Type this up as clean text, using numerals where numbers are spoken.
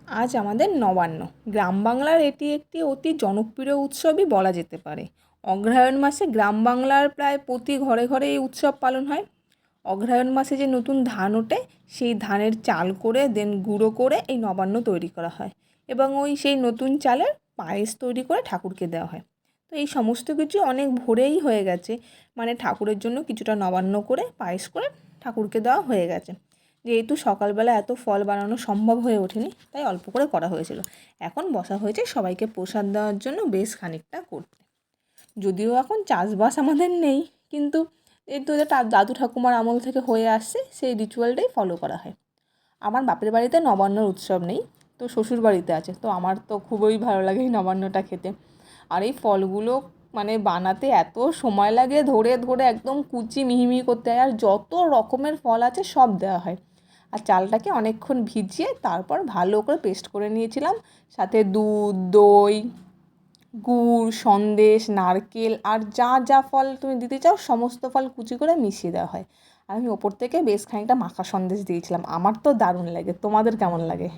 আজ আমাদের নবান্ন। গ্রাম বাংলার এটি একটি অতি জনপ্রিয় উৎসবই বলা যেতে পারে। অগ্রহায়ণ মাসে গ্রাম বাংলার প্রায় প্রতি ঘরে ঘরে এই উৎসব পালন হয়। অগ্রহায়ণ মাসে যে নতুন ধান ওঠে, সেই ধানের চাল করে দেন গুঁড়ো করে এই নবান্ন তৈরি করা হয় এবং সেই নতুন চালের পায়েস তৈরি করে ঠাকুরকে দেওয়া হয়। তো এই সমস্ত কিছু অনেক ভোরেই হয়ে গেছে, মানে ঠাকুরের জন্য কিছুটা নবান্ন করে পায়েস করে ঠাকুরকে দেওয়া হয়ে গেছে। যেহেতু সকালবেলা এত ফল বানানো সম্ভব হয়ে ওঠেনি, তাই অল্প করে করা হয়েছিল। এখন বসা হয়েছে সবাইকে প্রসাদ দেওয়ার জন্য বেশ খানিকটা করতে। যদিও এখন চাষবাস আমাদের নেই, কিন্তু এই তো এটা দাদু ঠাকুমার আমল থেকে হয়ে আসছে, সেই রিচুয়ালটাই ফলো করা হয়। আমার বাপের বাড়িতে নবান্নর উৎসব নেই, তো শ্বশুর বাড়িতে আছে। তো আমার তো খুবই ভালো লাগে এই নবান্নটা খেতে। আর এই ফলগুলো মানে বানাতে এত সময় লাগে, ধরে ধরে একদম কুচি মিহি করতে হয়, আর যত রকমের ফল আছে সব দেওয়া হয়। আর চালটাকে অনেকক্ষণ ভিজিয়ে তারপর ভালো করে পেস্ট করে নিয়েছিলাম, সাথে দুধ, দই, গুড়, সন্দেশ, নারকেল আর যা যা ফল তুমি দিতে চাও সমস্ত ফল কুচি করে মিশিয়ে দেওয়া হয়। আর আমি ওপর থেকে বেশ খানিকটা মাখা সন্দেশ দিয়েছিলাম। আমার তো দারুণ লাগে। তোমাদের কেমন লাগে?